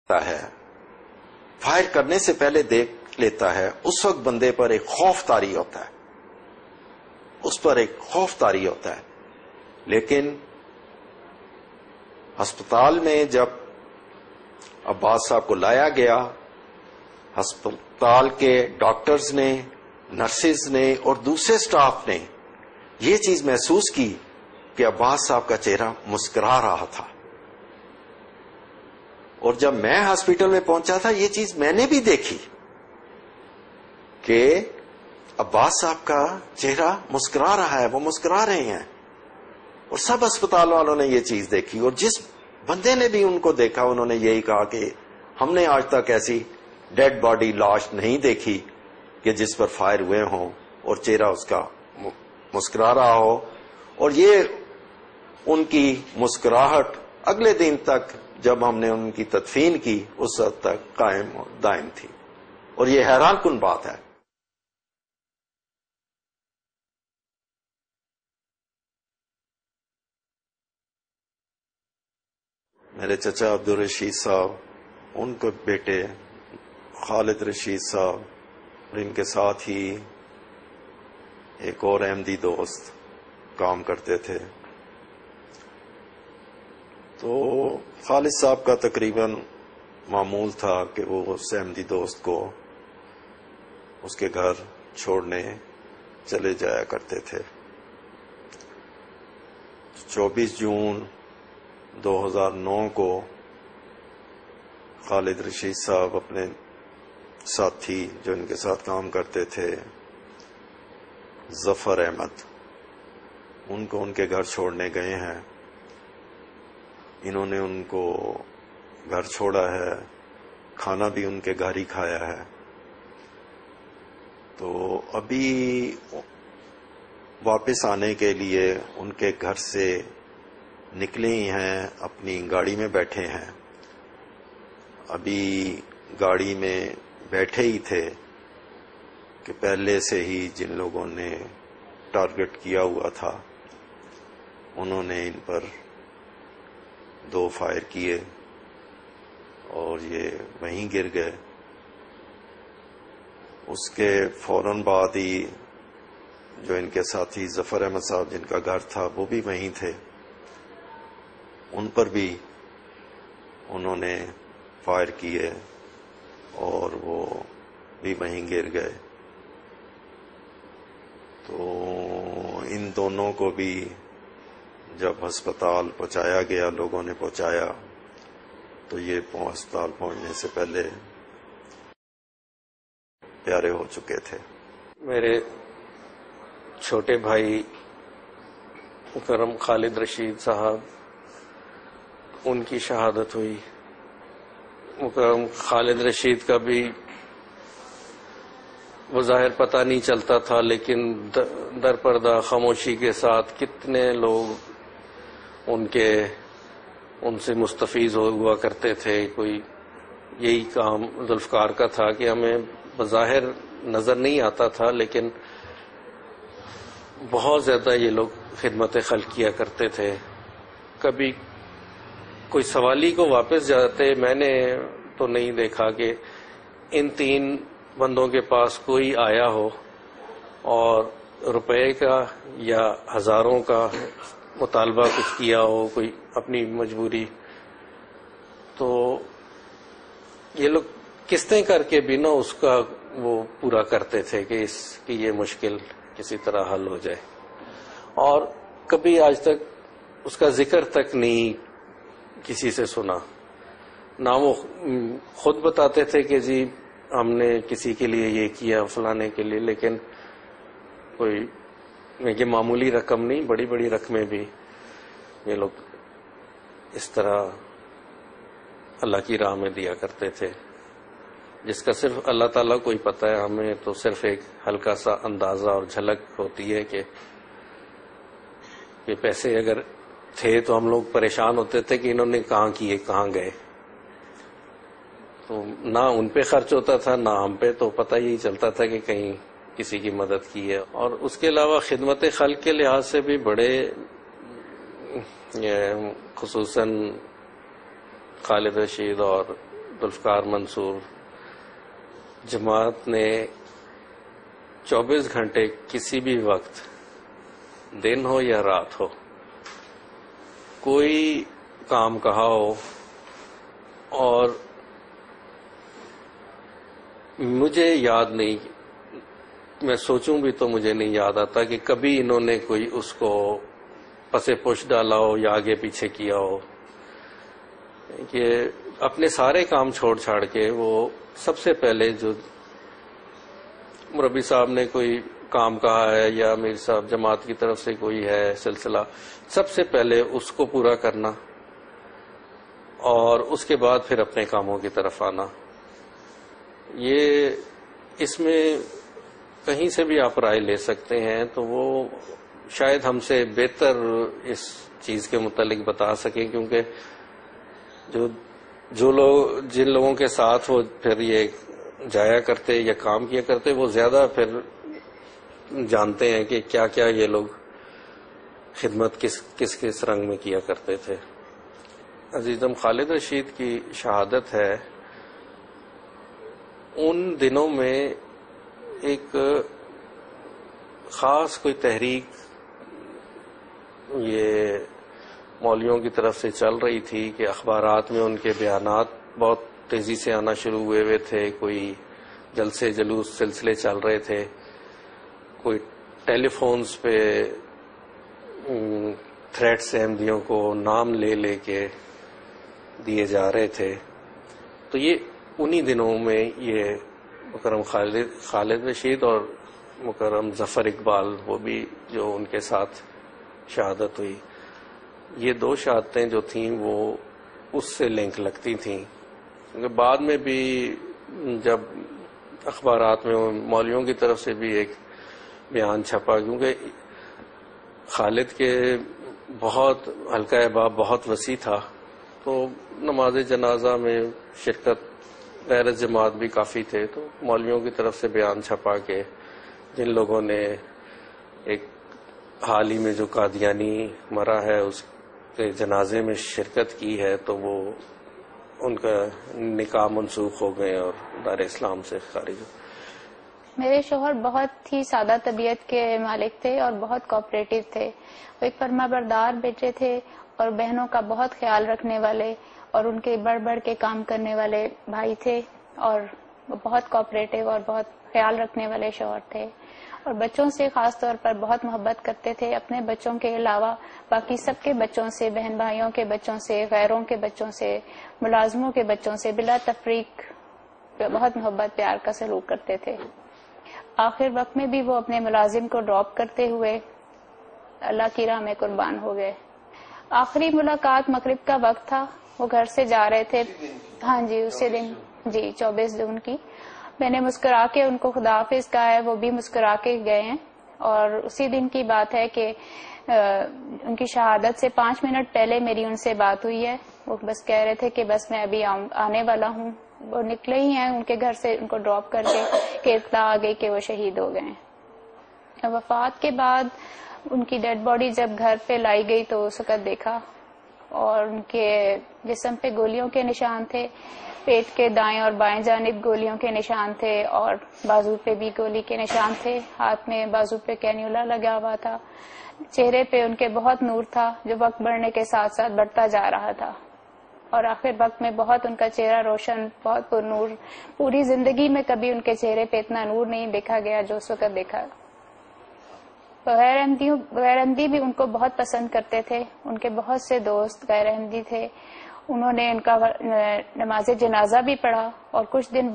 ہے، فائر کرنے سے پہلے دیکھ لیتا ہے، اس وقت بندے پر ایک خوف طاری ہوتا ہے، اس پر ایک خوف طاری ہوتا ہے. لیکن ہسپتال میں جب عباس صاحب کو لایا گیا، ہسپتال کے ڈاکٹرز نے، نرسز نے اور دوسرے سٹاف نے یہ چیز محسوس کی کہ عباس صاحب کا چہرہ مسکرا رہا تھا. اور جب میں ہاسپٹل میں پہنچا تھا یہ چیز میں نے بھی دیکھی کہ عباس صاحب کا چہرہ مسکرا رہا ہے، وہ مسکرا رہے ہیں. اور سب اسپتال والوں نے یہ چیز دیکھی، اور جس بندے نے بھی ان کو دیکھا انہوں نے یہی کہا کہ ہم نے آج تک ایسی ڈیڈ باڈی لاش نہیں دیکھی کہ جس پر فائر ہوئے ہوں اور چہرہ اس کا مسکرا رہا ہو. اور یہ ان کی مسکراہٹ اگلے دن تک جب ہم نے ان کی تدفین کی اس وقت تک قائم اور دائم تھی. اور یہ حیران کن بات ہے. میرے چچا عبدالرشید صاحب، ان کے بیٹے خالد رشید صاحب، اور ان کے ساتھ ہی ایک اور احمدی دوست کام کرتے تھے. تو خالد صاحب کا تقریباً معمول تھا کہ وہ اس احمدی دوست کو اس کے گھر چھوڑنے چلے جایا کرتے تھے. 24 جون 2009 کو خالد رشید صاحب اپنے ساتھی جو ان کے ساتھ کام کرتے تھے ظفر احمد، ان کو ان کے گھر چھوڑنے گئے ہیں. انہوں نے ان کو گھر چھوڑا ہے، کھانا بھی ان کے گھر ہی کھایا ہے. تو ابھی واپس آنے کے لیے ان کے گھر سے نکلے ہی ہیں، اپنی گاڑی میں بیٹھے ہیں. ابھی گاڑی میں بیٹھے ہی تھے کہ پہلے سے ہی جن لوگوں نے ٹارگٹ کیا ہوا تھا انہوں نے ان پر 2 فائر کیے اور یہ وہیں گر گئے. اس کے فوراً بعد ہی جو ان کے ساتھی ظفر احمد صاحب جن کا گھر تھا وہ بھی وہیں تھے، ان پر بھی انہوں نے فائر کیے اور وہ بھی وہیں گر گئے. تو ان دونوں کو بھی جب ہسپتال پہنچایا گیا، لوگوں نے پہنچایا، تو یہ ہسپتال پہنچنے سے پہلے پیارے ہو چکے تھے. میرے چھوٹے بھائی مکرم خالد رشید صاحب، ان کی شہادت ہوئی. مکرم خالد رشید کا بھی بظاہر پتہ نہیں چلتا تھا، لیکن در پردہ خاموشی کے ساتھ کتنے لوگ ان سے مستفیض ہوا کرتے تھے. کوئی یہی کام ذوالفقار کا تھا کہ ہمیں بظاہر نظر نہیں آتا تھا لیکن بہت زیادہ یہ لوگ خدمت خلق کیا کرتے تھے. کبھی کوئی سوالی کو واپس جاتے میں نے تو نہیں دیکھا کہ ان 3 بندوں کے پاس کوئی آیا ہو اور روپے کا یا ہزاروں کا مطالبہ کچھ کیا ہو، کوئی اپنی مجبوری. تو یہ لوگ قسطیں کر کے بھی نا اس کا وہ پورا کرتے تھے کہ اس کی یہ مشکل کسی طرح حل ہو جائے. اور کبھی آج تک اس کا ذکر تک نہیں کسی سے سنا. نہ وہ خود بتاتے تھے کہ جی ہم نے کسی کے لیے یہ کیا فلانے کے لیے، لیکن کوئی یہ معمولی رقم نہیں، بڑی بڑی رقمیں بھی یہ لوگ اس طرح اللہ کی راہ میں دیا کرتے تھے، جس کا صرف اللہ تعالیٰ کو ہی پتہ ہے. ہمیں تو صرف ایک ہلکا سا اندازہ اور جھلک ہوتی ہے کہ پیسے اگر تھے تو ہم لوگ پریشان ہوتے تھے کہ انہوں نے کہاں کیے، کہاں گئے. تو نہ ان پہ خرچ ہوتا تھا نہ ہم پہ، تو پتہ ہی چلتا تھا کہ کہیں کسی کی مدد کی ہے. اور اس کے علاوہ خدمت خلق کے لحاظ سے بھی بڑے، خصوصاً خالد رشید اور ذوالفقار منصور، جماعت نے 24 گھنٹے کسی بھی وقت، دن ہو یا رات ہو، کوئی کام کہا ہو، اور مجھے یاد نہیں، میں سوچوں بھی تو مجھے نہیں یاد آتا کہ کبھی انہوں نے کوئی اس کو پسے پوش ڈالا ہو یا آگے پیچھے کیا ہو، کہ اپنے سارے کام چھوڑ چھاڑ کے وہ سب سے پہلے جو مربی صاحب نے کوئی کام کہا ہے یا میر صاحب جماعت کی طرف سے کوئی ہے سلسلہ، سب سے پہلے اس کو پورا کرنا اور اس کے بعد پھر اپنے کاموں کی طرف آنا. یہ اس میں کہیں سے بھی آپ رائے لے سکتے ہیں، تو وہ شاید ہم سے بہتر اس چیز کے متعلق بتا سکیں، کیونکہ جو لوگ جن لوگوں کے ساتھ وہ پھر یہ جایا کرتے یا کام کیا کرتے، وہ زیادہ پھر جانتے ہیں کہ کیا کیا یہ لوگ خدمت کس رنگ میں کیا کرتے تھے. عزیزم خالد رشید کی شہادت ہے، ان دنوں میں ایک خاص کوئی تحریک یہ مولویوں کی طرف سے چل رہی تھی کہ اخبارات میں ان کے بیانات بہت تیزی سے آنا شروع ہوئے تھے، کوئی جلسے جلوس سلسلے چل رہے تھے، کوئی ٹیلی فونز پہ تھریٹس احمدیوں کو نام لے لے کے دیے جا رہے تھے. تو یہ انہی دنوں میں یہ مکرم خالد رشید اور مکرم ظفر اقبال، وہ بھی جو ان کے ساتھ شہادت ہوئی، یہ دو شہادتیں جو تھیں وہ اس سے لنک لگتی تھیں. کیونکہ بعد میں بھی جب اخبارات میں مولویوں کی طرف سے بھی ایک بیان چھپا، کیونکہ خالد کے بہت حلقہ احباب بہت وسیع تھا، تو نماز جنازہ میں شرکت غیر جماعت بھی کافی تھے، تو مولویوں کی طرف سے بیان چھپا کہ جن لوگوں نے ایک حال ہی میں جو قادیانی مرا ہے اس کے جنازے میں شرکت کی ہے، تو وہ ان کا نکاح منسوخ ہو گئے اور دار اسلام سے خارج ہو. میرے شوہر بہت ہی سادہ طبیعت کے مالک تھے اور بہت کوآپریٹو تھے. وہ ایک فرما بردار بیٹے تھے اور بہنوں کا بہت خیال رکھنے والے اور ان کے بڑھ بڑھ کے کام کرنے والے بھائی تھے، اور بہت کوآپریٹو اور بہت خیال رکھنے والے شوہر تھے. اور بچوں سے خاص طور پر بہت محبت کرتے تھے، اپنے بچوں کے علاوہ باقی سب کے بچوں سے، بہن بھائیوں کے بچوں سے، غیروں کے بچوں سے، ملازموں کے بچوں سے بلا تفریق بہت محبت پیار کا سلوک کرتے تھے. آخر وقت میں بھی وہ اپنے ملازم کو ڈراپ کرتے ہوئے اللہ کی راہ میں قربان ہو گئے. آخری ملاقات مغرب کا وقت تھا، وہ گھر سے جا رہے تھے. ہاں جی، اسی دن، جی 24 جون کی. میں نے مسکرا کے ان کو خدا حافظ کہا ہے، وہ بھی مسکرا کے گئے ہیں. اور اسی دن کی بات ہے کہ ان کی شہادت سے 5 منٹ پہلے میری ان سے بات ہوئی ہے. وہ بس کہہ رہے تھے کہ بس میں ابھی آنے والا ہوں. وہ نکلے ہی ہیں ان کے گھر سے، ان کو ڈراپ کر کے کہ اطلاع آ گئی کہ وہ شہید ہو گئے ہیں. وفات کے بعد ان کی ڈیڈ باڈی جب گھر پہ لائی گئی تو اس وقت دیکھا، اور ان کے جسم پہ گولیوں کے نشان تھے، پیٹ کے دائیں اور بائیں جانب گولیوں کے نشان تھے، اور بازو پہ بھی گولی کے نشان تھے. ہاتھ میں بازو پہ کینیولا لگا ہوا تھا. چہرے پہ ان کے بہت نور تھا جو وقت بڑھنے کے ساتھ ساتھ بڑھتا جا رہا تھا، اور آخر وقت میں بہت ان کا چہرہ روشن، بہت پر نور. پوری زندگی میں کبھی ان کے چہرے پہ اتنا نور نہیں دیکھا گیا جو اس وقت دیکھا. غیر احمدی بھی ان کو بہت پسند کرتے تھے. ان کے بہت سے دوست غیر احمدی تھے. انہوں نے ان کا نماز جنازہ بھی پڑھا، اور کچھ دن